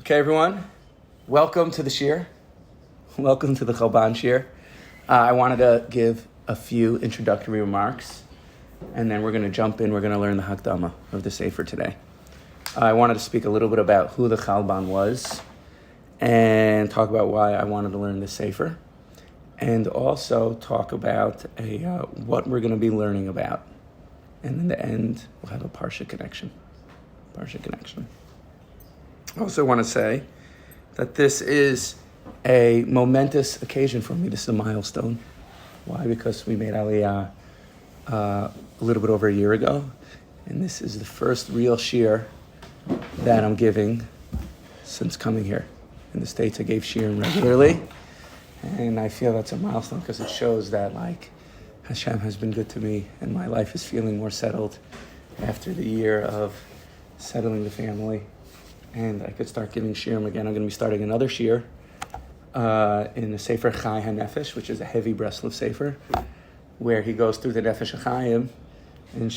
Okay, everyone, welcome to the Shir. Welcome to the Chalban Shir. I wanted to give a few introductory remarks, and then we're going to jump in. We're going to learn the Hakdama of the Sefer today. I wanted to speak a little bit about who the Chalban was, and talk about why I wanted to learn the Sefer, and also talk about what we're going to be learning about. And in the end, we'll have a Parsha connection. I also want to say that this is a momentous occasion for me. This is a milestone. Why? Because we made Aliyah a little bit over a year ago, and this is the first real shir that I'm giving since coming here. In the States, I gave shirim regularly, and I feel that's a milestone because it shows that Hashem has been good to me, and my life is feeling more settled after the year of settling the family. And I could start giving shirim again. I'm going to be starting another shir in the Sefer Chai HaNefesh, which is a heavy Breslov Sefer, where he goes through the Nefesh HaChaim and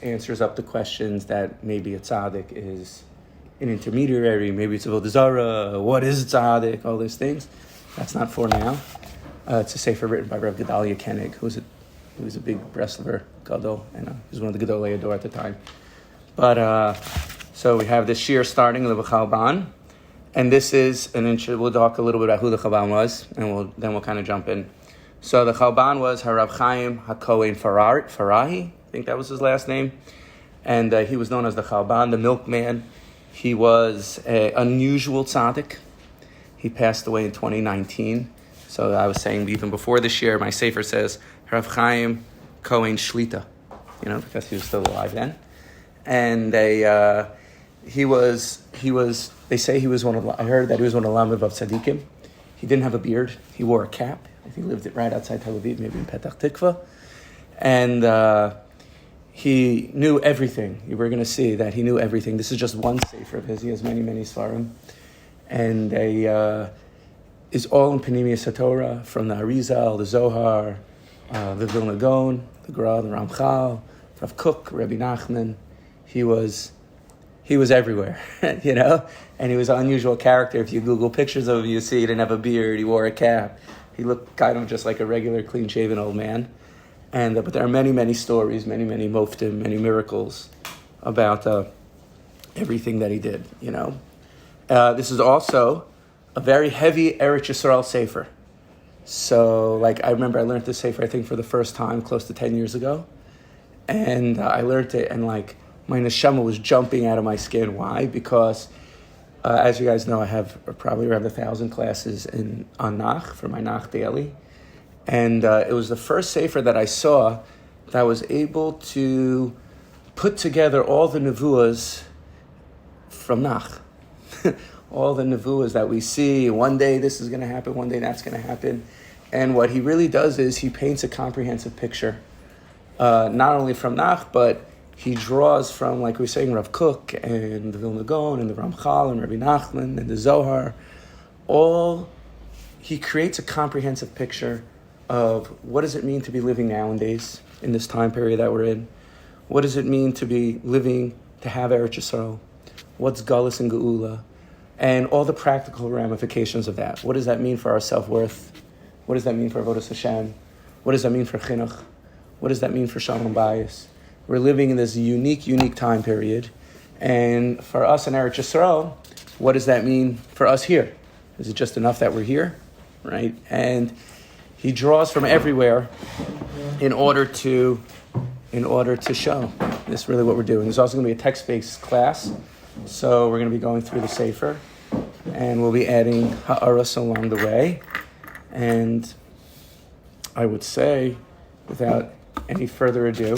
answers up the questions that maybe a tzaddik is an intermediary, maybe it's a Avodah Zarah, what is a tzaddik, all these things. That's not for now. It's a Sefer written by Rav Gedalia Koenig, who was a big Breslover Gadol, and he was one of the Gedolei Ador at the time. But so we have this shir starting with the Chalban, and this is an intro. We'll talk a little bit about who the Chalban was, and then we'll kind of jump in. So the Chalban was Rav Chaim Hakohen Farahi, I think that was his last name, and he was known as the Chalban, the milkman. He was an unusual tzaddik. He passed away in 2019. So I was saying even before this year, my sefer says Rav Chaim Kohen Shlita, because he was still alive then. And they say he was I heard that he was one of the Lamav of Tzadikim. He didn't have a beard. He wore a cap. I think he lived right outside Tel Aviv, maybe in Petach Tikva. And he knew everything. You were going to see that he knew everything. This is just one sefer of his. He has many, many svarim. And is all in Panemius HaTorah, from the Arizal, the Zohar, the Vilna Gaon, the Gra, the Ramchal, Rav Kook, Rabbi Nachman. He was everywhere, and he was an unusual character. If you Google pictures of him, you see he didn't have a beard, he wore a cap. He looked kind of just like a regular, clean-shaven old man. But there are many, many stories, many, many moftim, many miracles about everything that he did, This is also a very heavy Eretz Yisrael Sefer. So, I remember I learned this Sefer, I think, for the first time close to 10 years ago. And I learned it, and my neshama was jumping out of my skin. Why? Because, as you guys know, I have probably around 1,000 classes on Nach, for my Nach daily. And it was the first Sefer that I saw that was able to put together all the nevuahs from Nach. All the nevuahs that we see. One day this is going to happen, one day that's going to happen. And what he really does is he paints a comprehensive picture. Not only from Nach, but he draws from, like we were saying, Rav Kook and the Vilna Gaon and the Ramchal and Rabbi Nachman and the Zohar. He creates a comprehensive picture of what does it mean to be living nowadays in this time period that we're in. What does it mean to be living, to have Eretz Yisrael? What's Galus and Geula? And all the practical ramifications of that. What does that mean for our self-worth? What does that mean for Avodas Hashem? What does that mean for Chinuch? What does that mean for Shalom Bayis? We're living in this unique time period. And for us in Eretz Yisrael, what does that mean for us here? Is it just enough that we're here? Right? And he draws from everywhere in order to show. This is really what we're doing. There's also going to be a text-based class. So we're going to be going through the Sefer. And we'll be adding ha'aras along the way. And I would say, without any further ado,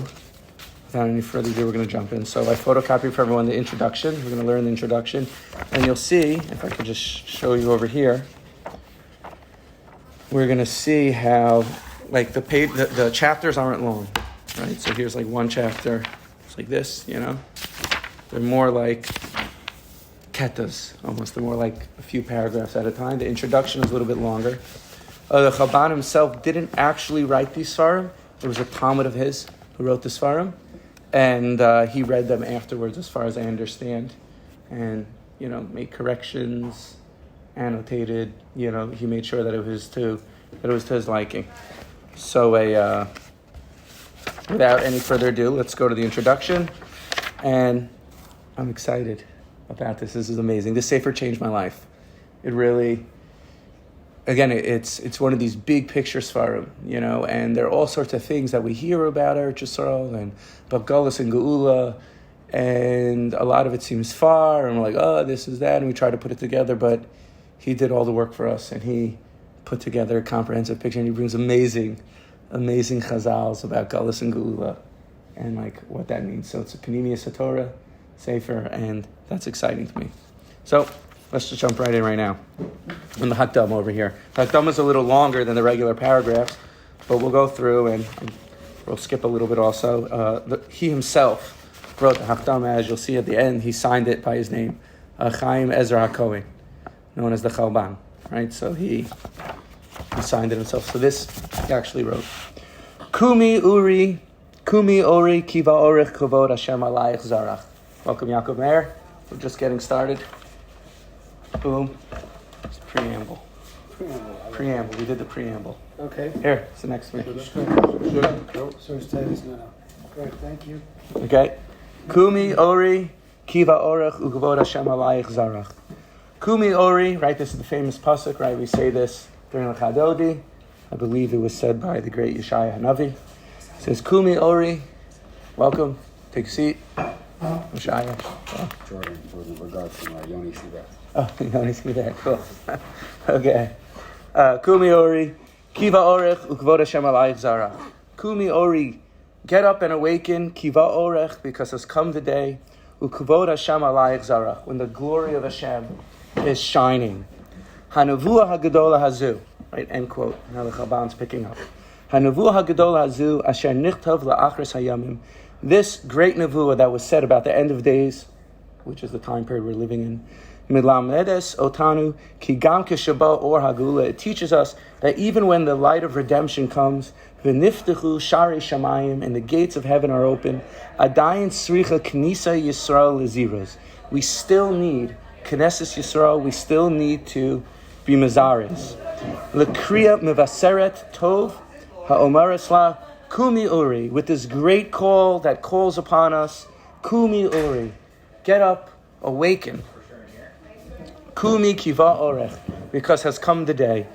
we're going to jump in. So I photocopied for everyone the introduction. We're going to learn the introduction. And you'll see, if I could just show you over here, we're going to see how, the chapters aren't long, right? So here's one chapter. It's like this, They're more like ketas, almost. They're more like a few paragraphs at a time. The introduction is a little bit longer. The Chalban himself didn't actually write these svarim. There was a Talmud of his who wrote the svarim. And he read them afterwards, as far as I understand. And make corrections, annotated. He made sure that it was to his liking. So, without any further ado, let's go to the introduction. And I'm excited about this. This is amazing. This Sefer changed my life. It really, again, it's one of these big picture Sfarim, and there are all sorts of things that we hear about Eretz Yisrael and about Galus and Geula, and a lot of it seems far, and we're like, oh, this is that, and we try to put it together, but he did all the work for us, and he put together a comprehensive picture, and he brings amazing chazals about Galus and Geula, and what that means. So it's a Panemius HaTorah Sefer, and that's exciting to me. So let's just jump right in right now. And the Hakdam over here. The Hakdam is a little longer than the regular paragraphs, but we'll go through and we'll skip a little bit also. He himself wrote the Hakdam, as you'll see at the end. He signed it by his name, Chaim Ezra Hakohen, known as the Chalban. Right? So he signed it himself. So this he actually wrote. Kumi Ori Kiva Orich Kavod Hashem Alayich Zarach. Welcome, Yaakov Meir. We're just getting started. Boom. It's preamble. Preamble. We did the preamble. Okay. Here, it's the next one. So it's great, thank you. Okay. Kumi Ori Kiva Orich Ukavod Hashem Alayich Zarach. Kumi Ori, right? This is the famous pasuk, right? We say this during the Chadodi. I believe it was said by the great Yeshaya Hanavi. It says, Kumi Ori, welcome, take a seat. Yeshaya. Jordan, regards to Yoni Sivat. Oh, Yoni Sivat, cool. Okay. Kumi Ori, Kiva Orech, Ukvod Hashem Alayich Zarach. Kumi Ori, get up and awaken, Kiva Orech, because has come the day, Ukvod Hashem Alayich Zarach, when the glory of Hashem is shining. Hanavua Hagadola Hazu. Right, end quote. Now the Chalban's picking up. Hanavua Hagadola Hazu, Asher Nichtav La'achris Hayamim. This great nevuah that was said about the end of days, which is the time period we're living in, Milamedes Otanu Ki Gam Keshaba Or Hagula. It teaches us that even when the light of redemption comes, V'niftechu Shari Shamayim, and the gates of heaven are open, Adayin Sricha Knisa Yisrael Leziras. We still need Knesset Yisrael. We still need to be Mazaris. Lekriya Mevaseret Tov Ha'omaresla Kumi Uri, with this great call that calls upon us. Kumi Uri, get up, awaken. Kumi Kiva Orech, because has come the day.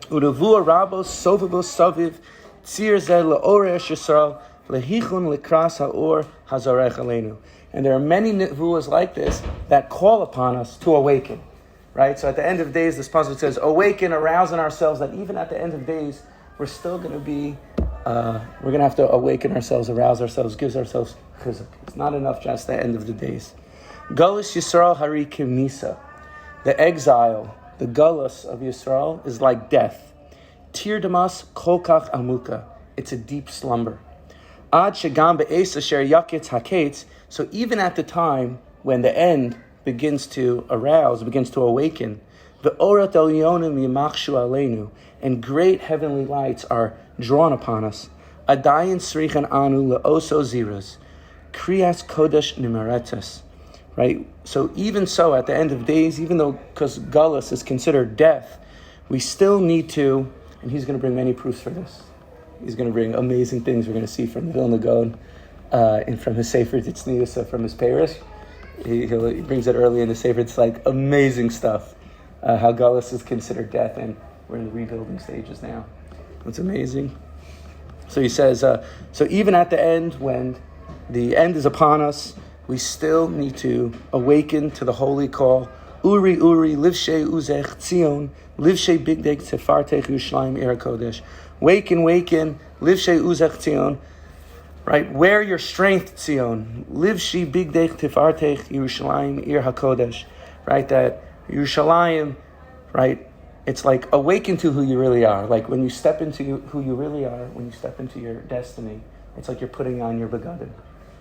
Uravua Rabos Sovabos Saviv Tzir Zeh Le'oresh Yisrael Lehichun Lekras Ha'or Hazarech Aleinu. And there are many nevuahs like this that call upon us to awaken. Right? So at the end of days, this passage says, awaken, arouse in ourselves, that even at the end of days, we're still going to be we're going to have to awaken ourselves, arouse ourselves, give ourselves chizuk. It's not enough just the end of the days. Galus Yisrael Hari Kimisa. The exile, the galus of Yisrael is like death. Tir Damas Kolkach Amuka. It's a deep slumber. Ad Shagam Be'es Asher Yaketz Haketz. So even at the time when the end begins to arouse, begins to awaken, the Orat Elyonim Yimachshu Aleinu, and great heavenly lights are drawn upon us. Adayin Srichan Anu Le'oso Ziras, Kriyas Kodesh Nimeretes. Right? So even so, at the end of days, even though, because Galus is considered death, we still need to, and he's going to bring many proofs for this. He's going to bring amazing things we're going to see from the Vilna Gaon, and from his Sefer Tznius, from his Parish. He brings it early in the Sefer. It's like amazing stuff. How Galus is considered death, and we're in the rebuilding stages now. It's amazing. So he says, so even at the end, when the end is upon us, we still need to awaken to the holy call. Uri, livshei uzech tzion, livshei bigdeg tefartech Yerushalayim ir kodesh. Waken, livshei uzech tzion. Right, wear your strength, Tzion. Livshei bigdeg tefartech Yerushalayim ir hakodesh. Right, that Yerushalayim, right, it's like awaken to who you really are. Like when you step into who you really are, when you step into your destiny, it's like you're putting on your begadim.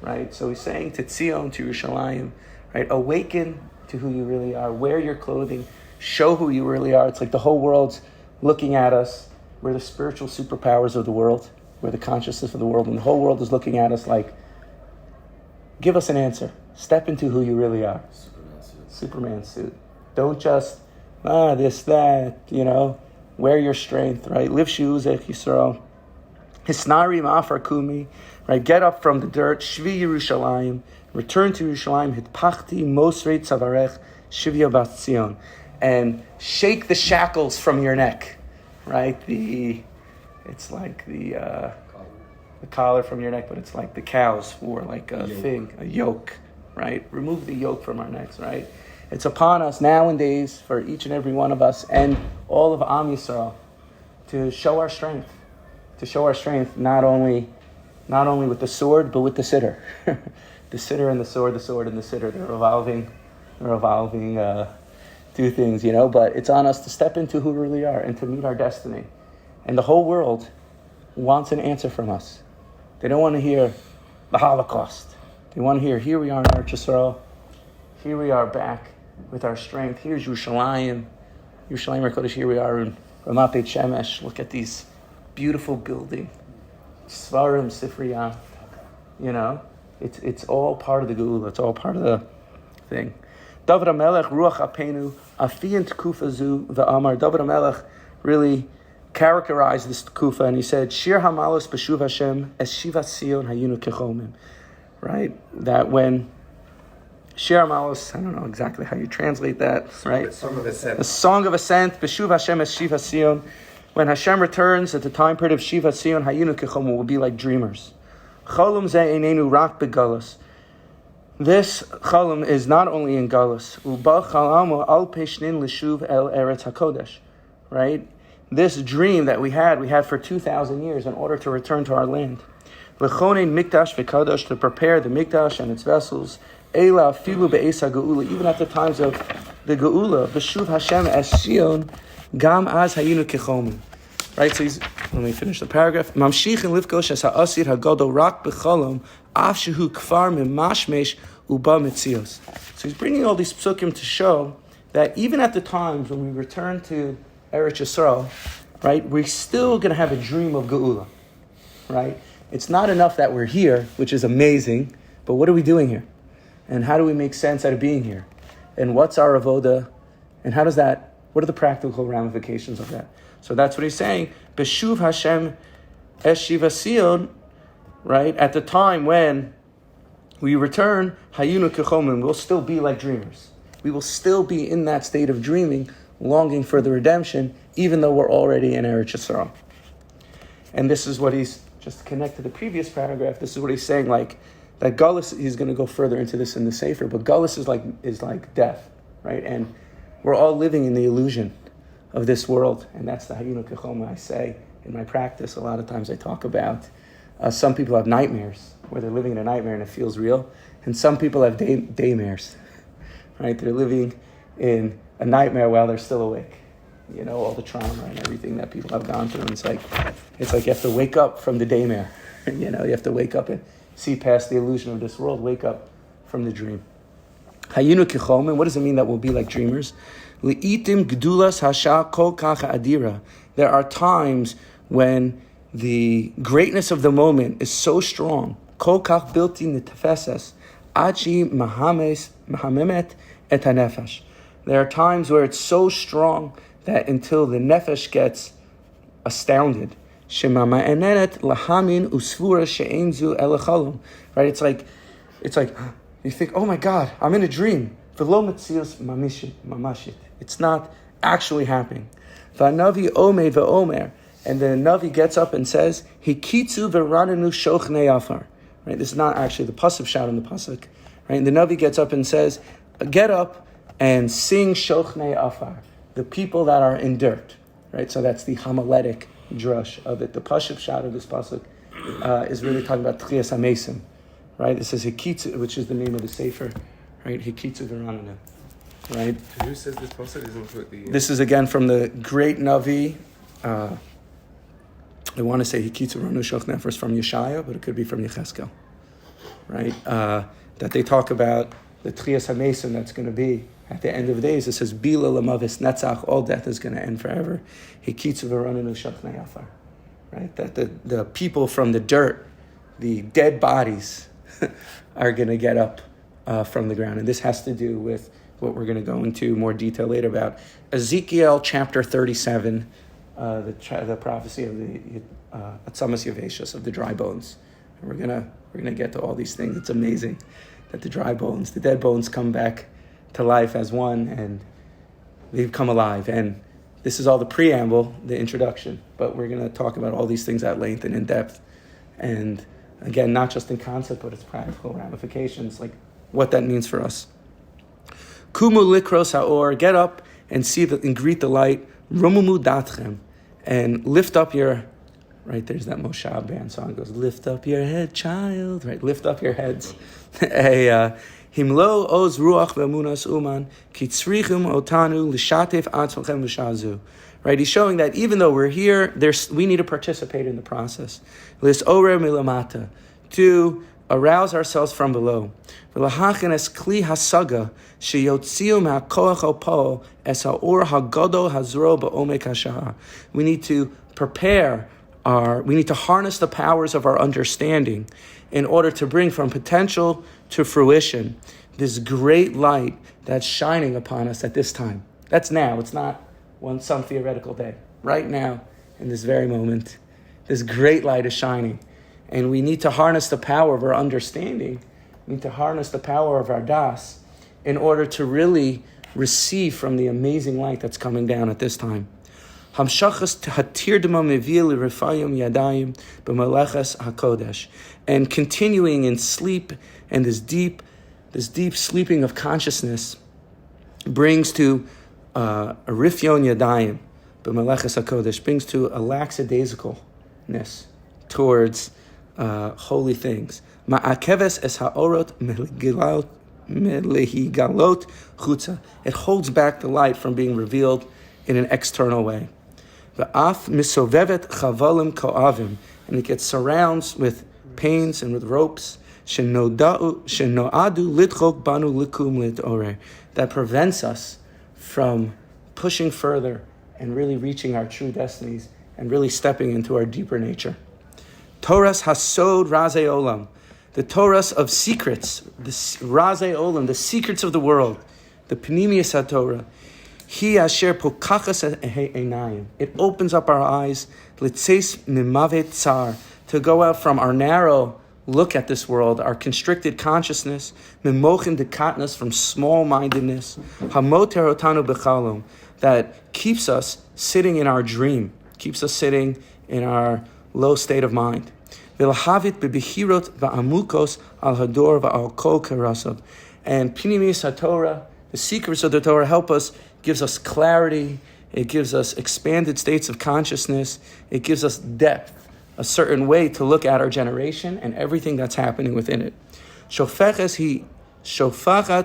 Right, so he's saying to Tzion, to Yerushalayim, right, awaken to who you really are. Wear your clothing. Show who you really are. It's like the whole world's looking at us. We're the spiritual superpowers of the world. We're the consciousness of the world. And the whole world is looking at us like, give us an answer. Step into who you really are. Superman suit. Don't just, this, that, wear your strength, right? Live Shuzech Yisrael. Hisnari Ma'afar Kumi, right? Get up from the dirt, Shvi Yerushalayim, return to Yerushalayim, Hitpachti Mosrei Tzavarech, Shivya Bat Zion, and shake the shackles from your neck, right? It's like the collar from your neck, but it's like the cows wore like a thing, a yoke, right? Remove the yoke from our necks, right? It's upon us nowadays for each and every one of us and all of Am Yisrael to show our strength. To show our strength not only with the sword, but with the sitter. The sitter and the sword and the sitter. They're revolving two things, but it's on us to step into who we really are and to meet our destiny. And the whole world wants an answer from us. They don't want to hear the Holocaust. They want to hear, here we are in Eretz Yisrael. Here we are back with our strength. Here's Yerushalayim. Yerushalayim HaKodesh, here we are in Ramat Beit Shemesh. Look at these beautiful building. Svarim, Sifriyah. It's all part of the Geula. It's all part of the thing. David HaMelech, Ruach Apenu, Afiyant Kufazu, the Amar. David HaMelech really characterized this Kufa, and he said, Shir Hamalos B'Shuv Hashem, Es Shivas Sion Hayinu Kechomim. Right? That when Shir Hamalos, I don't know exactly how you translate that, right? The Song of Ascent, B'Shuv Hashem, Es Shivas Sion. When Hashem returns at the time period of Shivas Sion, Hayinu Kechomim will be like dreamers. Cholum Ze Einenu Rak Begalus. This Chalum is not only in Galus. Uba Chalamu Al Peshnin Lishuv El Eretz HaKodesh. Right? This dream that we had for 2,000 years in order to return to our land. L'chonein Mikdash v'Kadosh, to prepare the Mikdash and its vessels. Eila Filu Be'esa Geula, even at the times of the Geula. B'Shuv Hashem Es Sion, Gam Az Hayinu Kechomim. Right, so let me finish the paragraph. Mamshichin Livkosh Es Ha'asir HaGodo Rak B'Cholom, Af Shehu Kfar Mimashmesh Uba Mitzios. So he's bringing all these psukim to show that even at the times when we return to Eretz Yisrael, right, we're still going to have a dream of Geula, right? It's not enough that we're here, which is amazing, but what are we doing here? And how do we make sense out of being here? And what's our avoda? And what are the practical ramifications of that? So that's what he's saying. Beshuv Hashem es Shiva Sion, right? At the time when we return, Hayinu Kechomim, we'll still be like dreamers. We will still be in that state of dreaming, longing for the redemption, even though we're already in Eretz Yisrael. And this is what he's, just to connect to the previous paragraph, this is what he's saying, like, that Gullus, he's going to go further into this in the Sefer, but Gullus is like death, right? And we're all living in the illusion of this world, and that's the Hayinu Kechoma I say in my practice. A lot of times I talk about some people have nightmares, where they're living in a nightmare and it feels real, and some people have daymares, right? They're living in a nightmare while they're still awake. All the trauma and everything that people have gone through. And it's like you have to wake up from the daymare. You have to wake up and see past the illusion of this world. Wake up from the dream. Hayinu Kechomim, what does it mean that we'll be like dreamers? Li'itim Gdulas Hasha Kol Kacha Adira. There are times when the greatness of the moment is so strong. Kol Kach Bilti Nitefeses Achi Mahamemet Et HaNefesh. There are times where it's so strong that until the nefesh gets astounded. Shema ma'enenet lahamin usvura she'enzu elachalom. Right? It's like you think, oh my God, I'm in a dream. V'lo metzios mamashit. It's not actually happening. V'anavi omei v'omer. And then the Navi gets up and says, Hekitzu V'Ranenu shochnei afar. Right? This is not actually the pasuk shout in the pasuk. Right? And the Navi gets up and says, get up and sing shochnei afar. The people that are in dirt, right? So that's the homiletic drush of it. The pasuk shot of this pasuk is really talking about Tchias HaMesim, right? It says Hekitzu, which is the name of the Sefer, right? Hekitzu V'Ranenu, right? Who says this pasuk? This is again from the great Navi. I want to say Hekitzu V'Ranenu Shochnei Afar from Yeshaya, but it could be from Yecheskel, right? That they talk about the Tchias HaMesim that's going to be at the end of the days. It says, Bila lamavis netzach, all death is going to end forever. Hekitzu V'Ranenu shochnei afar. Right? That the people from the dirt, the dead bodies, are going to get up from the ground. And this has to do with what we're going to go into more detail later about. Ezekiel chapter 37, the prophecy of the Atzamas Yaveshus, of the dry bones. And we're gonna get to all these things. It's amazing that the dry bones, the dead bones, come back to life as one, and they've come alive. And this is all the preamble, the introduction. But we're going to talk about all these things at length and in depth. And again, not just in concept, but its practical ramifications, like what that means for us. Kumu likros haor, get up and and greet the light. Rumumu datchem, and lift up your, right, there's that Moshab band song, goes, lift up your head, child, right, lift up your heads. Himlo oz ruach ve'emunas uman, ki tzrichum otanu l'shatef atzmachem b'shazu. Right, he's showing that even though we're here, we need to participate in the process. Lis orer milamata, to arouse ourselves from below. V'lahachen es kli hasaga sheyotziu ma'koach opol es ha'or hagadol hazro ba'omek hashah. We need to prepare we need to harness the powers of our understanding in order to bring from potential to fruition this great light that's shining upon us at this time. That's now. It's not some theoretical day. Right now, in this very moment, this great light is shining. And we need to harness the power of our understanding. We need to harness the power of our das in order to really receive from the amazing light that's coming down at this time. Hamshachas hatirdama mevil rifayim yadayim b'malachas hakodesh, and continuing in sleep and this deep sleeping of consciousness brings to a rifyon yadayim b'malachas hakodesh, brings to a lackadaisicalness towards holy things. Ma'akeves es haorot melehigalot chutza. It holds back the light from being revealed in an external way. V'af misovevet chavalim ko'avim, and it surrounds with pains and with ropes shenoadu litchok banu likum litore, that prevents us from pushing further and really reaching our true destinies and really stepping into our deeper nature. Toras hasod razei olam, the Toras of secrets, the razei olam, the secrets of the world, the Pnimius HaTorah. He asher pokachas einayim. It opens up our eyes, litzeis mimavet tsar, to go out from our narrow look at this world, our constricted consciousness, mimochin dekatnas, from small-mindedness, hamoter otanu bechalom, that keeps us sitting in our dream, keeps us sitting in our low state of mind. V'lahavit bebechirot va'amukos al hador va'al kol kerasav. And Pnimius HaTorah, the secrets of the Torah, help us, gives us clarity, it gives us expanded states of consciousness, it gives us depth, a certain way to look at our generation and everything that's happening within it. Shofachat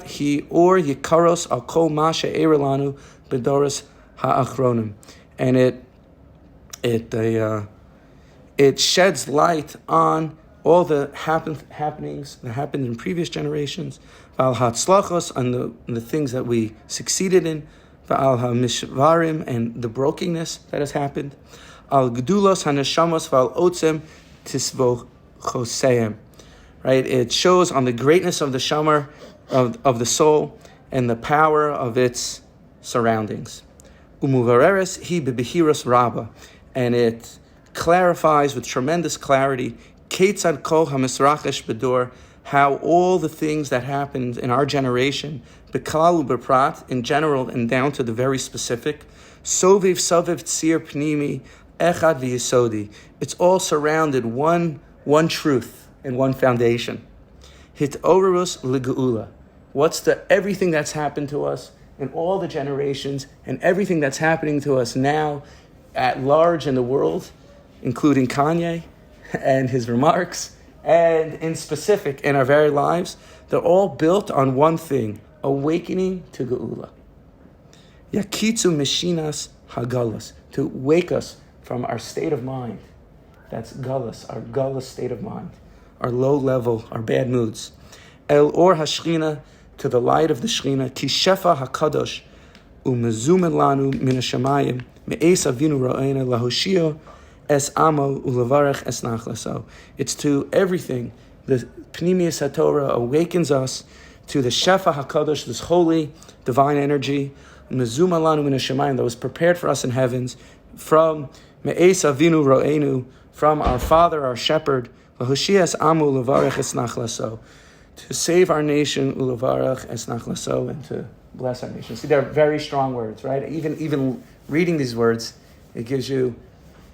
hi or yikaros al kol ma she'er lanu bedoros ha'achronim. And it sheds light on all the happenings that happened in previous generations, v'al ha'atzlachos, on the things that we succeeded in, v'al ha'mishvarim, and the brokenness that has happened, al gedulos ha'neshamos v'al otzem tisvochoseim. Right? It shows on the greatness of the shamar, of the soul, and the power of its surroundings. Umuvareres hi bebehiros rabba, and it clarifies with tremendous clarity Ketzad kol hamisrachesh bedor, how all the things that happened in our generation, beklal ubeprat, in general and down to the very specific, soviv soviv tzir pnimi echad v'yesodi. It's all surrounded one truth and one foundation. Hit orus legeula. What's everything that's happened to us in all the generations and everything that's happening to us now at large in the world, including Kanye and his remarks, and in specific in our very lives, they're all built on one thing: awakening to Geula. Yakitzu mishinas hagalas, to wake us from our state of mind. That's galus, our galus state of mind, our low level, our bad moods. El or hashchina, to the light of the Shechina. Ki shefa hakadosh umezumen lanu min hashamayim me'es avinu ro'ena lahoshio es amo ulevarech es nachlaso. It's to everything. The Pnimius HaTorah awakens us to the Shefa HaKadosh, this holy, divine energy, Mezuma lanu min hashamayim, that was prepared for us in heavens, from Me'es Avinu Ro'enu, from our Father, our Shepherd, V'hoshias amu levarech es nachlaso, to save our nation, ulevarech es nachlaso, and to bless our nation. See, they're very strong words, right? Even reading these words, it gives you,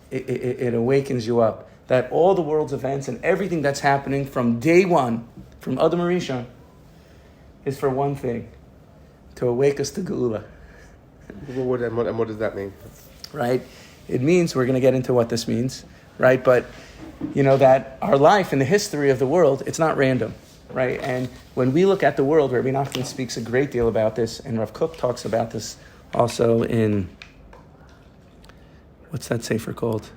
it awakens you up. That all the world's events and everything that's happening from day one, from Adam Rishon, is for one thing, to awake us to Geula. And what does that mean? Right? It means, we're going to get into what this means, right? But, that our life and the history of the world, it's not random, right? And when we look at the world, Rabbi Nachman speaks a great deal about this, and Rav Kook talks about this also in, what's that sefer called?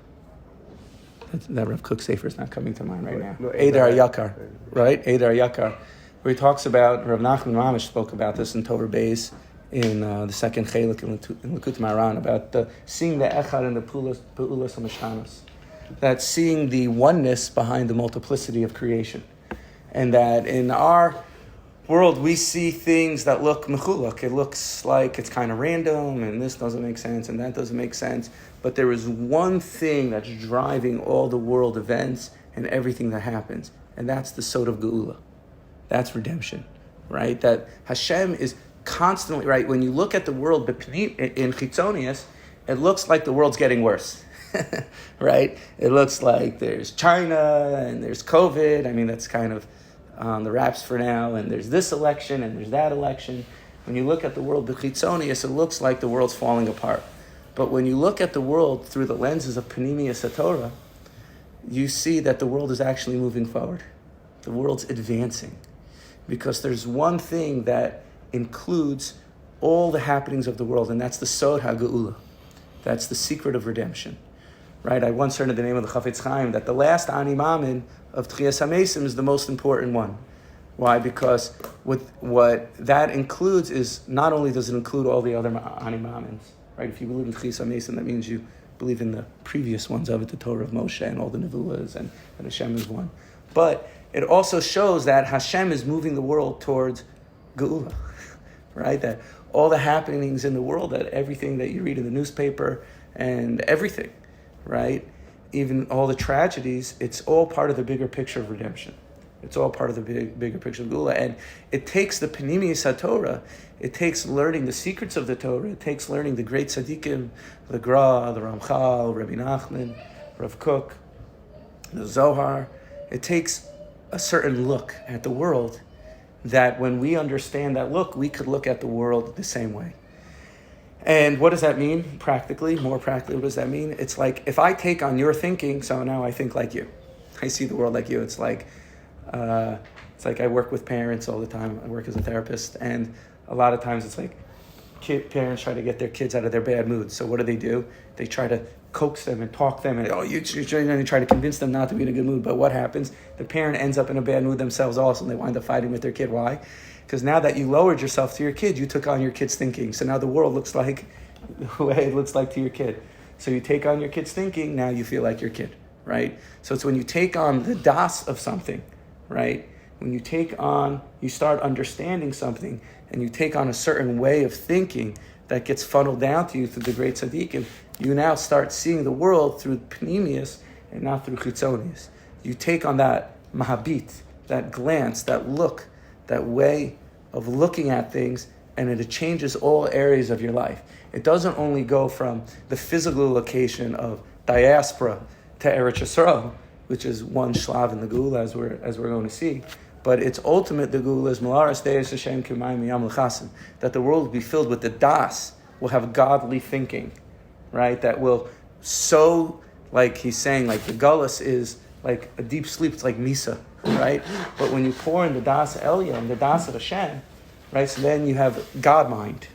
That Rav Kook sefer is not coming to mind right now. Eidar Yakar, right? Eidar Yakar, where he talks about, Rav Nachman Mamish spoke about this in Torah Beis, in the second Chelik in Likutei Moharan, about seeing the Echad and the Peulos HaMishchanos, that seeing the oneness behind the multiplicity of creation. And that in our world, we see things that look mechulak. It looks like it's kind of random, and this doesn't make sense, and that doesn't make sense. But there is one thing that's driving all the world events and everything that happens, and that's the Sod of Geula. That's redemption, right? That Hashem is constantly, right? When you look at the world in Chitzonius, it looks like the world's getting worse, right? It looks like there's China and there's COVID. I mean, that's kind of on the wraps for now. And there's this election and there's that election. When you look at the world Chitzonius, it looks like the world's falling apart. But when you look at the world through the lenses of Panemius HaTorah, you see that the world is actually moving forward. The world's advancing. Because there's one thing that includes all the happenings of the world, and that's the Sod HaGeula. That's the secret of redemption. Right? I once heard in the name of the Chafetz Chaim that the last Ani Mamin of Tchias HaMesim is the most important one. Why? Because what that includes is, not only does it include all the other Ani Mamins, right? If you believe in Tchias HaMesim, that means you believe in the previous ones of it, the Torah of Moshe and all the Nevuahs, and Hashem is one. But it also shows that Hashem is moving the world towards Geula, right? That all the happenings in the world, that everything that you read in the newspaper and everything, right? Even all the tragedies, it's all part of the bigger picture of redemption. It's all part of the bigger picture of Geula. And it takes the Panemius HaTorah, it takes learning the secrets of the Torah, it takes learning the great tzaddikim, the Gra, the Ramchal, Rabbi Nachman, Rav Kook, the Zohar. It takes a certain look at the world, that when we understand that look, we could look at the world the same way. And what does that mean practically? More practically, what does that mean? It's like, if I take on your thinking, so now I think like you. I see the world like you. It's like I work with parents all the time. I work as a therapist, and a lot of times it's like parents try to get their kids out of their bad moods. So what do? They try to coax them and talk them, and you try to convince them not to be in a good mood. But what happens? The parent ends up in a bad mood themselves also, and they wind up fighting with their kid. Why? Because now that you lowered yourself to your kid, you took on your kid's thinking. So now the world looks like the way it looks like to your kid. So you take on your kid's thinking, now you feel like your kid, right? So it's when you take on the das of something, right? When you start understanding something, and you take on a certain way of thinking that gets funneled down to you through the great tzaddikim, you now start seeing the world through Panemius and not through Chitzonius. You take on that mahabit, that glance, that look, that way of looking at things, and it changes all areas of your life. It doesn't only go from the physical location of diaspora to Eretz Yisrael, which is one shlav in the Geula, as we're going to see, but its ultimate, the Geula, is Malaras Deis Hashem Kimayim Yam L'Chasim, that the world will be filled with the das, will have godly thinking, right? That will like he's saying, like the Gullus is like a deep sleep, it's like Misa, right? But when you pour in the Das Elyon, the Das of Hashem, right? So then you have God mind.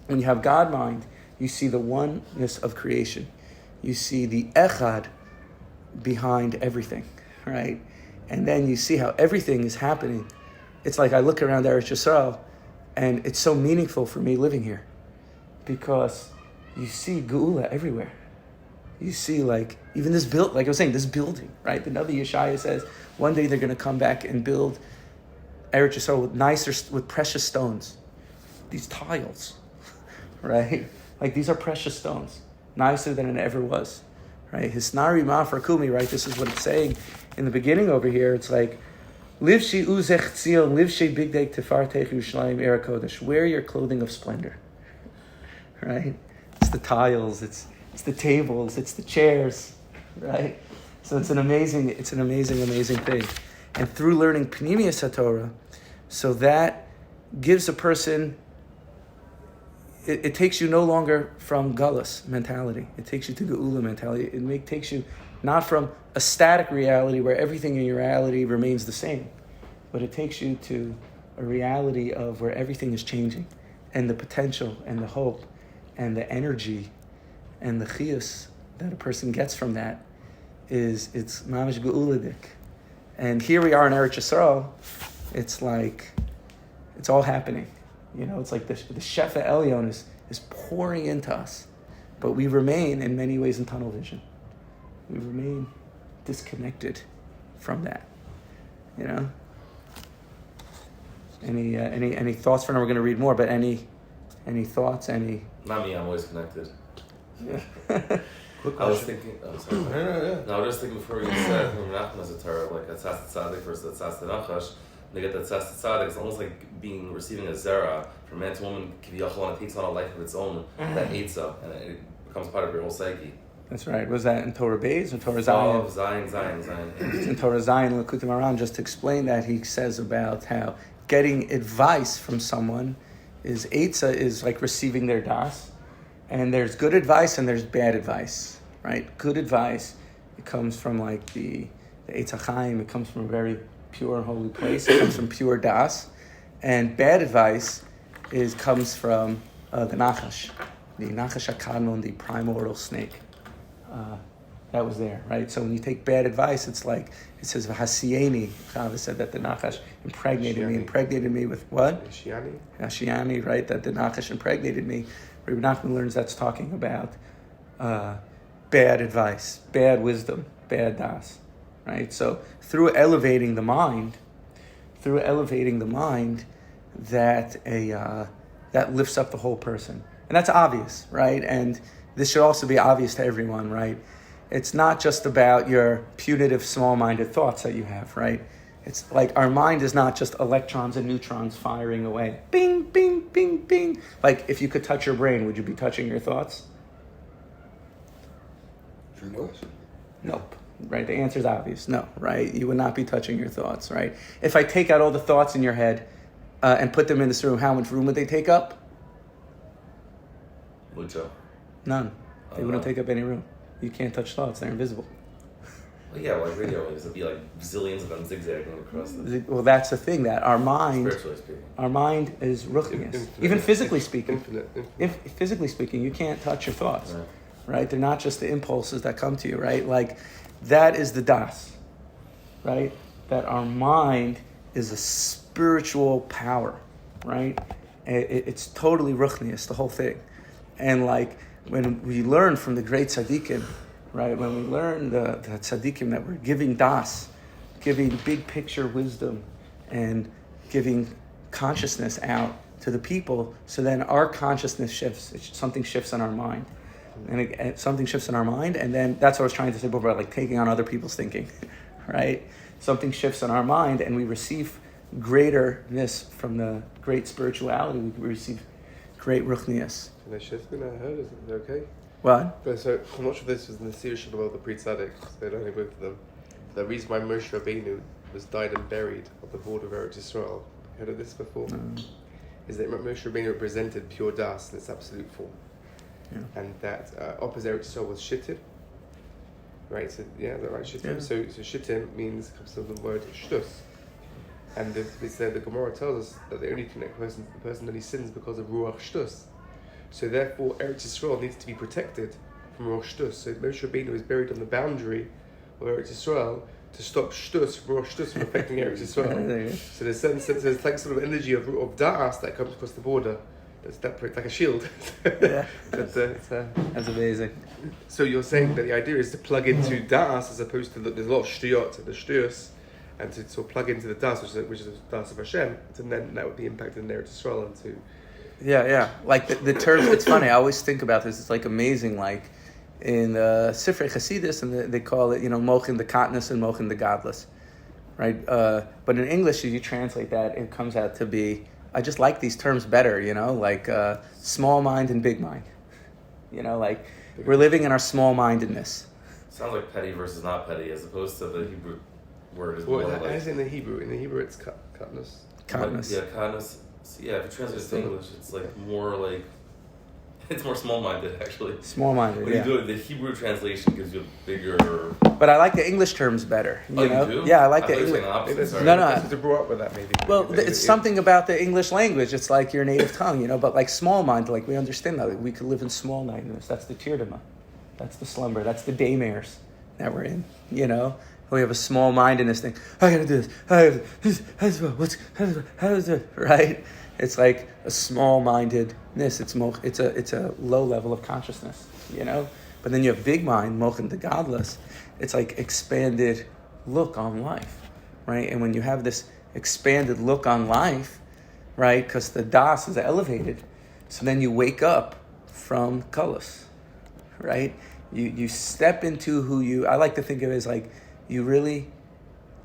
When you have God mind, you see the oneness of creation. You see the Echad behind everything, right? And then you see how everything is happening. It's like I look around Eretz Yisrael, and it's so meaningful for me living here, because you see Geula everywhere. You see, like, even this like I was saying, this building, right? The Navi Yeshaya says, one day they're going to come back and build Eretz Yisrael with nicer, with precious stones. These tiles, right? Like these are precious stones, nicer than it ever was, right? Hisnari ma'afar kumi, right? This is what it's saying in the beginning over here. It's like, Livshi uzech tzion, livshi bigdei tefartech Yerushalayim er kodesh. Wear your clothing of splendor, right? It's the tiles, it's the tables, it's the chairs, right? So it's an amazing thing. And through learning Pnimiyas HaTorah, so that gives a person, it takes you no longer from Galus mentality. It takes you to Geula mentality. It takes you not from a static reality where everything in your reality remains the same, but it takes you to a reality of where everything is changing, and the potential and the hope and the energy and the chiyus that a person gets from that it's mamish geuladik. And here we are in Eretz Yisrael. It's like it's all happening. It's like the Shefa Elyon is pouring into us, but we remain in many ways in tunnel vision. We remain disconnected from that. Any thoughts for now? We're going to read more, but any thoughts? Not me. I'm always connected. Yeah. Quick question. I was thinking. Oh, sorry. No, I was just thinking before you said Nachman as a Torah, like Atzas Tzadik versus Atzas Nachash. They get that Atzas Tzadik. It's almost like receiving a zera from man to woman. Kiviyachol, and it takes on a life of its own. That Eitzah, and it becomes part of your whole psyche. That's right. Was that in Torah Beis or Torah Zion? Oh, Zion. In Torah Zion, Likutei Moharan, just to explain that, he says about how getting advice from someone is Eitzah is like receiving their das. And there's good advice and there's bad advice, right? Good advice, it comes from like the Eitz HaChaim, it comes from a very pure and holy place, it comes from pure das. And bad advice comes from the Nachash HaKadmon, the primordial snake. That was there, right? So when you take bad advice, it's like, it says, V'hasiyeni, Chava said that the Nachash impregnated me with what? Hashiani, right? That the Nachash impregnated me. Rabbi Nachman learns that's talking about bad advice, bad wisdom, bad das, right? So through elevating the mind, that that lifts up the whole person. And that's obvious, right? And this should also be obvious to everyone, right? It's not just about your punitive, small-minded thoughts that you have, right? It's like our mind is not just electrons and neutrons firing away. Bing, bing, bing, bing. Like if you could touch your brain, would you be touching your thoughts? Nope. Right? The answer is obvious. No, right? You would not be touching your thoughts, right? If I take out all the thoughts in your head and put them in this room, how much room would they take up? Mucho. None. They wouldn't take up any room. You can't touch thoughts. They're invisible. Well, yeah, like radio waves, it'd be like zillions of them zigzagging across the... Well, that's the thing, that our mind... Spiritually speaking. Our mind is ruchnius. Even physically speaking. Infinite. Physically speaking, you can't touch your thoughts, right? They're not just the impulses that come to you, right? Like, that is the das, right? That our mind is a spiritual power, right? It's totally ruchnius, the whole thing. And like, when we learn from the great tzaddikim, right? When we learn the tzaddikim that we're giving das, giving big picture wisdom, and giving consciousness out to the people, so then our consciousness shifts. Something shifts in our mind. And something shifts in our mind, and then that's what I was trying to say before, like taking on other people's thinking, right? Something shifts in our mind, and we receive greaterness from the great spirituality. We receive great ruchnius. Can I shift me now? Is it okay? What? So how much of this was in the series about the pre-tzaddik? They don't agree with them. The reason why Moshe Rabbeinu was died and buried on the border of Eretz Yisrael, heard of this before? Is that Moshe Rabbeinu represented pure das in its absolute form. Yeah. And that opposite Eretz Yisrael was shittim. Right, so yeah, is that right? Shittim. Yeah. So shittim comes from the word shtus. And the Gemara tells us that they only connect the person that he sins because of ruach shtus. So therefore, Eretz Yisrael needs to be protected from ruach shtus. So Moshe Rabbeinu is buried on the boundary of Eretz Yisrael to stop shtus, ruach shtus, from affecting Eretz Yisrael. So there's certain sense, there's like sort of energy of da'as that comes across the border. That's like a shield. Yeah, that's amazing. So you're saying that the idea is to plug into da'as as opposed to there's a lot of shtuyot and the shtuyos, and to sort of plug into the das, which is the das of Hashem, and then that would be impacted in Eretz Yisrael and to. Yeah. Like the term, it's funny. I always think about this. It's like amazing. Like in Sefer Chassidus, and they call it, mochin the katnus and mochin the godless, right? But in English, if you translate that, it comes out to be. I just like these terms better, like small mind and big mind. Like we're living in our small-mindedness. Sounds like petty versus not petty, as opposed to the Hebrew word. Well, as in the Hebrew. In the Hebrew, it's katnus. Katnus. Yeah, katnus. Yeah, if you translate it to English, it's like more like it's more small-minded actually. Small-minded. When you do it, the Hebrew translation gives you a bigger. But I like the English terms better. You know? You do? Yeah, I like the English. English. No. To grow up with that, maybe. Well, it's something about the English language. It's like your native tongue, But like small-minded, like we understand that we could live in small-mindedness. That's the tirdama. That's the slumber. That's the daymares that we're in. We have a small-mindedness thing. I gotta do this. I gotta do this. How does it? Right? It's like a small-mindedness. It's a low level of consciousness. But then you have big mind, mochin the godless. It's like expanded look on life, right? And when you have this expanded look on life, right? Because the das is elevated, so then you wake up from kalos, right? You step into who you. I like to think of it as like you really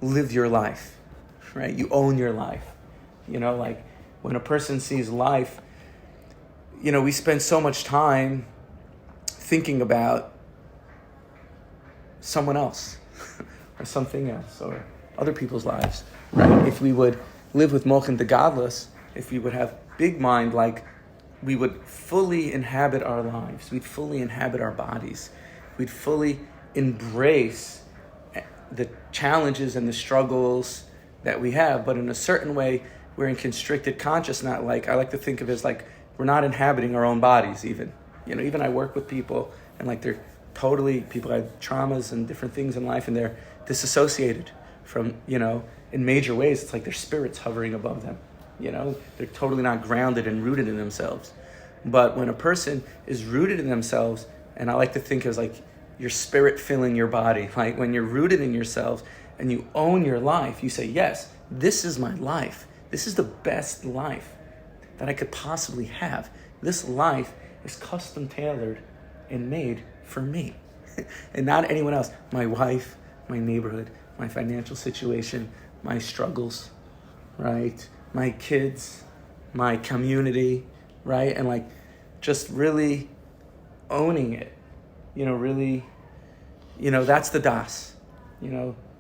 live your life, right? You own your life, like. When a person sees life, we spend so much time thinking about someone else or something else or other people's lives, right? If we would live with mochin the godless, if we would have big mind, like we would fully inhabit our lives, we'd fully inhabit our bodies, we'd fully embrace the challenges and the struggles that we have, but in a certain way, we're in constricted consciousness. Not like I like to think of it as like we're not inhabiting our own bodies. Even I work with people and like they're totally people have traumas and different things in life and they're disassociated from in major ways. It's like their spirit's hovering above them. They're totally not grounded and rooted in themselves. But when a person is rooted in themselves, and I like to think of it as like your spirit filling your body. Like when you're rooted in yourself and you own your life, you say, yes, this is my life. This is the best life that I could possibly have. This life is custom tailored and made for me and not anyone else. My wife, my neighborhood, my financial situation, my struggles, right? My kids, my community, right? And like just really owning it, really, that's the das,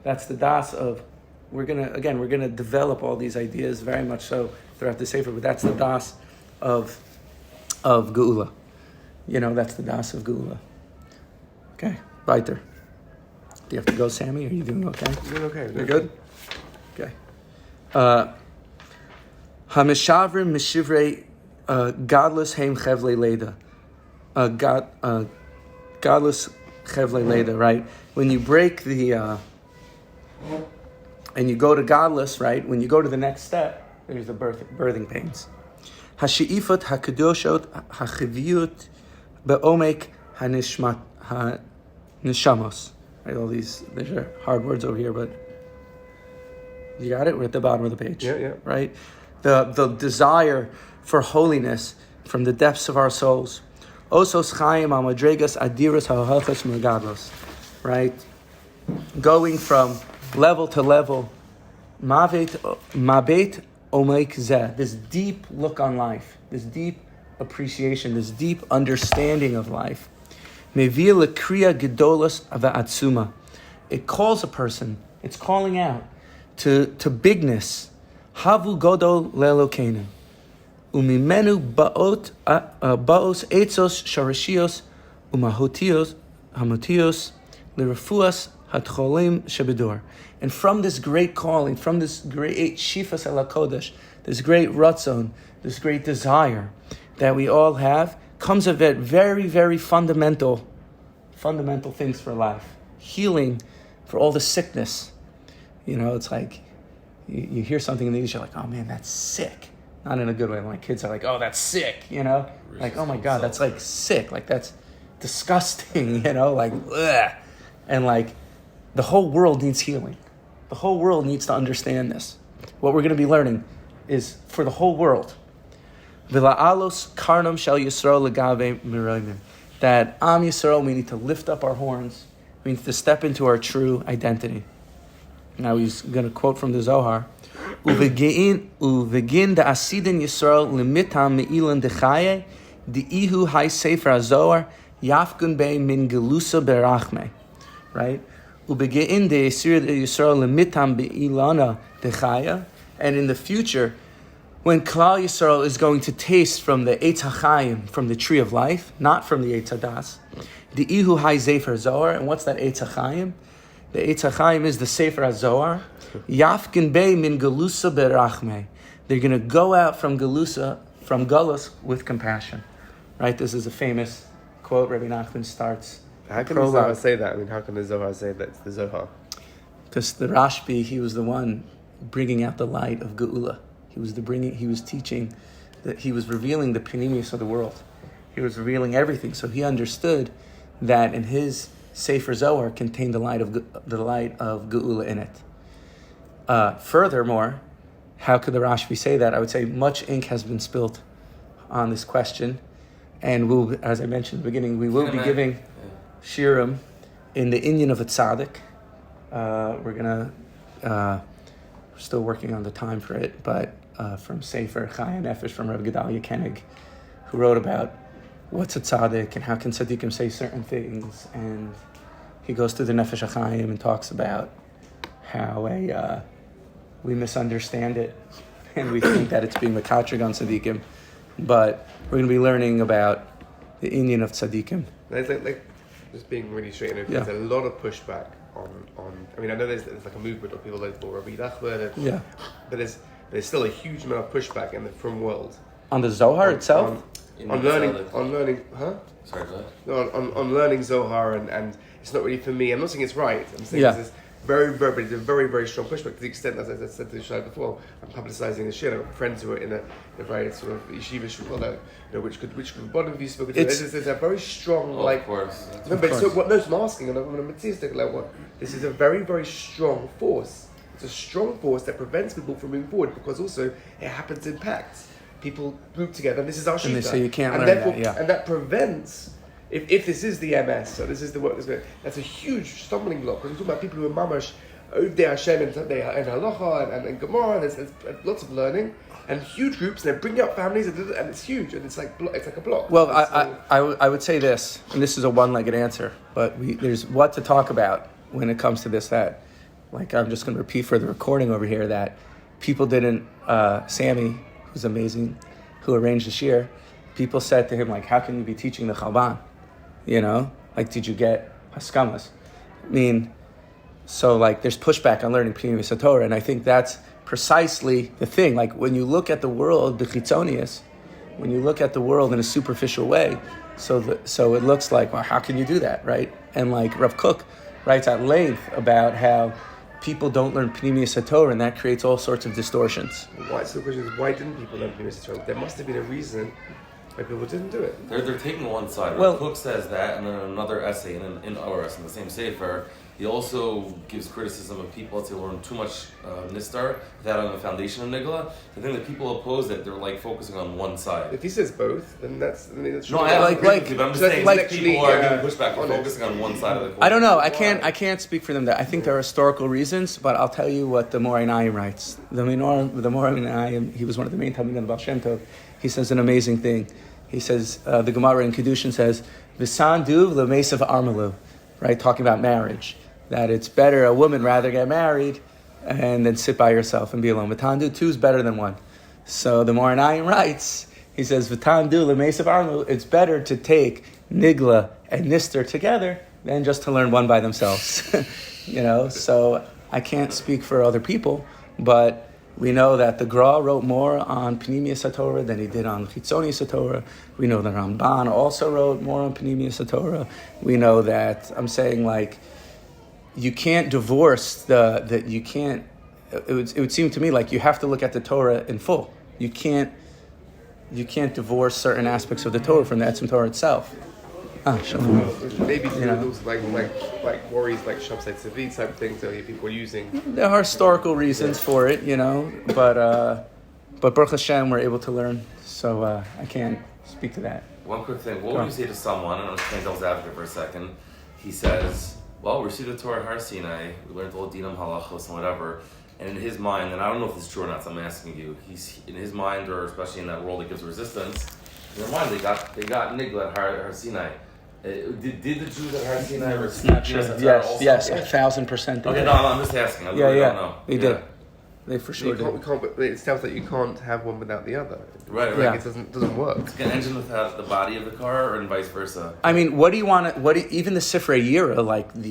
that's the das of we're gonna develop all these ideas very much so throughout the Sefer, but that's the das of Geula. That's the das of Geula. Okay, weiter. Do you have to go, Sammy? Are you doing okay? Doing okay. You're good? Okay. Hamishavrim mishivrei godless heim chevle leda. Godless chevle leda, right? When you break the and you go to godless, right? When you go to the next step, there's the birthing pains. Hashi'ifot hakadoshot hachiviyut be'omek hanishamos. Right, all these are hard words over here, but you got it? We're at the bottom of the page. Yeah. Right? The desire for holiness from the depths of our souls. Osos chayim amadregas adiras ha'halchas megadlos. Right? Going from level to level, mabet omeik zeh, this deep look on life, this deep appreciation, this deep understanding of life. Mevil kriya gedolos va'atzuma. It calls a person, it's calling out to bigness. Havu godol le'elokeinu. Umimenu baos etzos sharashios umahotios hamotios lirefuas hatcholim shebedor. And from this great calling, from this great shifas el hakodesh, this great ratzon, this great desire that we all have, comes of it very, very fundamental things for life. Healing for all the sickness. It's like you hear something in the news, you're like, oh man, that's sick. Not in a good way. My kids are like, oh, that's sick, Like, oh my God, that's like sick. Like, that's disgusting, like, ugh. And like, the whole world needs healing. The whole world needs to understand this. What we're going to be learning is for the whole world. V'la'alos karnam shel Yisrael legave miroimim. That Am Yisrael, we need to lift up our horns. We need to step into our true identity. Now he's going to quote from the Zohar. Uvegin da'asidin Yisrael limitam me'ilan dechaye di'ihu hai sefer hazohar yafgun bei min gelusa berachme. Right? Uvegin de'asir Yisrael limitam be'ilana dechaye. And in the future, when Klal Yisrael is going to taste from the Eitz HaChaim, from the tree of life, not from the Eitz HaDas, the Ihu Hai Sefer Zohar, and what's that Eitz HaChaim? The Eitz HaChaim is the Sefer HaZohar. Yafkin Bey min Galusa berachme. They're going to go out from Galusa, from Galus, with compassion. Right? This is a famous quote. Rabbi Nachman starts. How can the Zohar say that? I mean, how can the Zohar say that it's the Zohar? Because the Rashbi, he was the one bringing out the light of Geula. He was teaching, that he was revealing the panemius of the world. He was revealing everything. So he understood that in his Sefer Zohar contained the light of Geula in it. Furthermore, how could the Rashbi say that? I would say much ink has been spilled on this question, and we'll, as I mentioned at the beginning, we will be giving shiurim in the Inyan of a tzaddik. We're still working on the time for it, but from Sefer Chaya Nefesh from Rabbi Gedalia Koenig, who wrote about what's a tzaddik and how can tzaddikim say certain things, and he goes through the Nefesh HaChaim and talks about how we misunderstand it and we think that it's being mekatrig on tzaddikim, but we're going to be learning about the Inyan of tzaddikim. There's like just being really straight, there's a lot of pushback on. I mean, I know there's like a movement of people like Rabbi Nachman, but there's still a huge amount of pushback in the frum world on the Zohar itself. On learning, huh? Sorry, go ahead. No, on learning Zohar, and it's not really for me. I'm not saying it's right. I'm saying there's this very, very strong pushback to the extent, as I said to the show before, I'm publicizing the shit. I have friends who are in a very sort of yeshiva shul, which could bottom view spoken to. There's a very strong of course. No, but so what I'm asking on a materialistic level, this is a very, very strong force. It's a strong force that prevents people from moving forward, because also it happens in pacts. People group together, and this is our shita. And they say you can't and learn therefore, that, and that prevents. If this is the MS, so this is the work that's a huge stumbling block. Because we're talking about people who are mamash, Ovdei Hashem and halacha and Gemara, and there's lots of learning and huge groups. And they bring up families, and it's huge, and it's like a block. Well, I would say this, and this is a one-legged answer, but there's what to talk about when it comes to this. That, like, I'm just going to repeat for the recording over here that people didn't. Sammy, who's amazing, who arranged the shiur, people said to him, like, how can you be teaching the Chalban? Like, did you get haskamas? I mean, so, like, there's pushback on learning Pneumis HaTorah, and I think that's precisely the thing. Like, when you look at the world, b'chitzonius, when you look at the world in a superficial way, so it looks like, well, how can you do that, right? And, like, Rav Kook writes at length about how people don't learn Pneumis HaTorah, and that creates all sorts of distortions. So the question is, why didn't people learn Pneumis HaTorah? There must have been a reason why people didn't do it. They're taking one side. Well, Cook says that, and then another essay in ours in the same sefer, he also gives criticism of people that learn too much nistar without having a foundation of nigla. The thing that people oppose that they're like focusing on one side. If he says both, then that's no. I'm just saying people are giving pushback for focusing on one side of the coin. I don't know. I can't speak for them. I think there are historical reasons, but I'll tell you what the Moreh Nayim writes. The Moreh Nayim, he was one of the main Talmidim of Baal Shem Tov. He says an amazing thing. He says, the Gemara in Kedushin says, V'san duv l'meisav armalu, right? Talking about marriage. That it's better a woman rather get married and then sit by yourself and be alone. V'tandu, two is better than one. So the Moreh Nayim writes, he says, V'tandu l'meisav armalu, it's better to take nigla and nister together than just to learn one by themselves. So I can't speak for other people, but we know that the Gra wrote more on Pneumius HaTorah than he did on Chitzonius HaTorah. We know that Ramban also wrote more on Pneumius HaTorah. We know that, I'm saying, like, you can't divorce it would seem to me like you have to look at the Torah in full. You can't divorce certain aspects of the Torah from the Etzem Torah itself. Shalom. Maybe You know. those like worries like Shabsai Tzvi type things that people are using. There are historical reasons for it, but Baruch Hashem, we're able to learn, so I can't speak to that. One quick thing. What would you say to someone, and I'm just playing devil's advocate for a second, he says, well, we received the Torah at Har Sinai, we learned all Dinam Halachos and whatever, and in his mind, and I don't know if this is true or not, so I'm asking you, he's in his mind, or especially in that world that gives resistance, in their mind they got Nigla at Har Sinai. Did the Jews at Har Sinai receive Yes, 1,000%. Okay, no, I'm just asking. I literally don't know. They did. They for sure You did. can't, but it sounds like you can't have one without the other. Right. Yeah. It doesn't work. It's an engine without the body of the car, and vice versa. I mean, what do you want to? Even the Sefer Yira, like like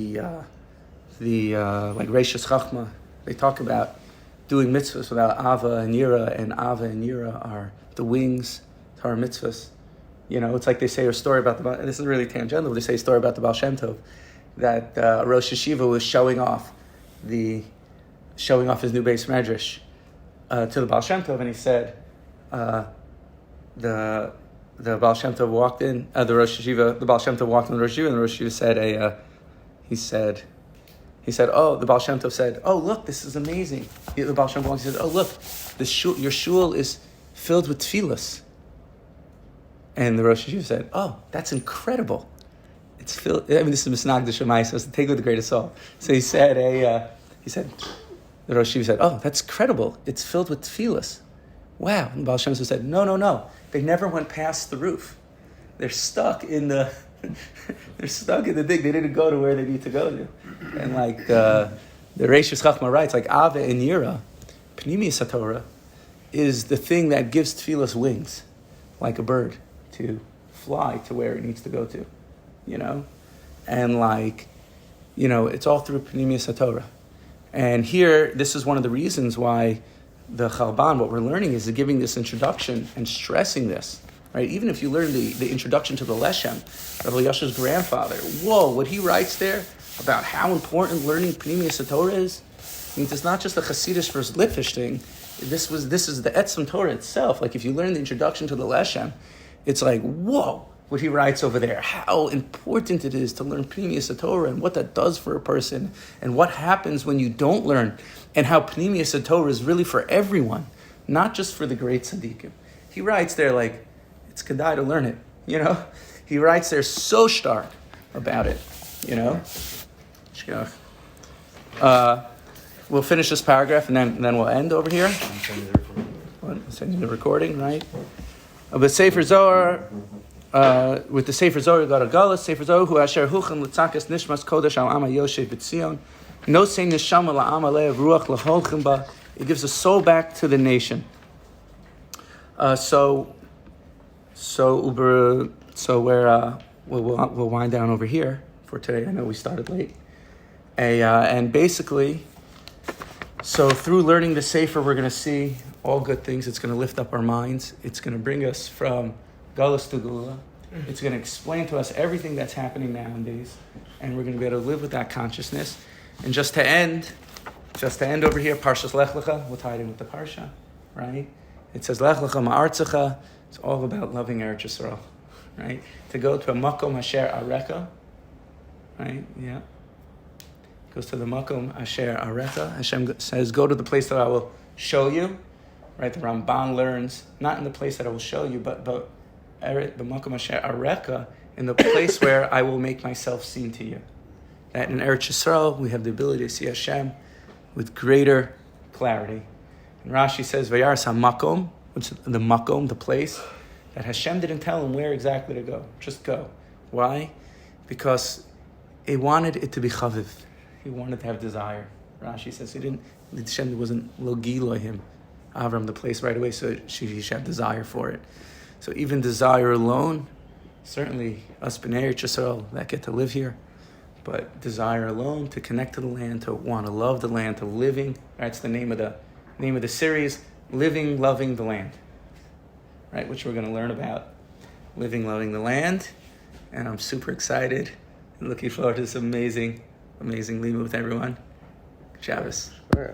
Reishis Chachma, they talk about doing mitzvahs without Ava and Yira are the wings to our mitzvahs. It's like they say a story about this is really tangential, but they say a story about the Baal Shem Tov, that Rosh Hashiva was showing off his new base medrash to the Baal Shem Tov, and he said, the Baal Shem Tov walked in, the Baal Shem Tov walked in the Rosh Hashiva, and the Rosh Hashiva said, he said, oh, the Baal Shem Tov said, oh, look, this is amazing. The Baal Shem Tov said, oh, look, your shul is filled with tefillas. And the Rosh Hashiva said, oh, that's incredible. It's filled, this is Misnag de Shemai, so take it with the greatest salt. So he said, the Rosh Hashiva said, oh, that's incredible. It's filled with tefillas. Wow. And Baal Shem Tov said, no. They never went past the roof. They're stuck in the thing. They didn't go to where they need to go to. And like the Reishis Chachma writes, like Ava and Yira, Pnimius HaTorah, is the thing that gives tefillas wings, like a bird, to fly to where it needs to go to, And it's all through Pnimius HaTorah. And here, this is one of the reasons why the Chalban, what we're learning is giving this introduction and stressing this, right? Even if you learn the introduction to the Leshem, Rav Yasha's grandfather, what he writes there about how important learning Pnimius HaTorah is, means it's not just a Hasidish versus Litvish thing. This is the Etzem Torah itself. Like if you learn the introduction to the Leshem, it's like, whoa, what he writes over there, how important it is to learn Pnimius HaTorah and what that does for a person and what happens when you don't learn and how Pnimius HaTorah is really for everyone, not just for the great tzaddikim. He writes there like, it's kedai to learn it, He writes there so stark about it, We'll finish this paragraph and then we'll end over here. Send you the recording, right? But Sefer Zohar, with the Sefer Zohar, you got a Galus, Sefer Zohar, who asher huchan l'tzakas nishmas kodesh al ama yoshev b'tzion, no say neshama la'ama le'ev ruach l'holchem ba. It gives a soul back to the nation. So we'll wind down over here for today. I know we started late. And basically, so through learning the Sefer, we're going to see all good things. It's going to lift up our minds. It's going to bring us from Galus to Gula. It's going to explain to us everything that's happening nowadays. And we're going to be able to live with that consciousness. And just to end over here, Parshas Lech Lecha, we'll tie it in with the Parsha, right? It says, Lech Lecha ma'artzecha. It's all about loving Eretz Yisrael, right? To go to a Makom Asher Areka, right? Yeah. Goes to the Makom Asher Areka. Hashem says, go to the place that I will show you, right? The Ramban learns, not in the place that I will show you, but the Makom Asher Areka, in the place where I will make myself seen to you. That in Eretz Yisrael, we have the ability to see Hashem with greater clarity. And Rashi says, Vayaras HaMakom, which is the Makom, the place, that Hashem didn't tell him where exactly to go. Just go. Why? Because he wanted it to be chaviv. He wanted to have desire. Rashi says Hashem wasn't logilo him, Avram, the place right away, so he should have desire for it. So even desire alone, certainly us B'nai Eretz Yisrael that get to live here, but desire alone to connect to the land, to want to love the land, to living. That's the name of the series, Living, Loving the Land. Right, which we're going to learn about. Living, loving the land, and I'm super excited and looking forward to this amazing lima with everyone. Shabbos. Yeah.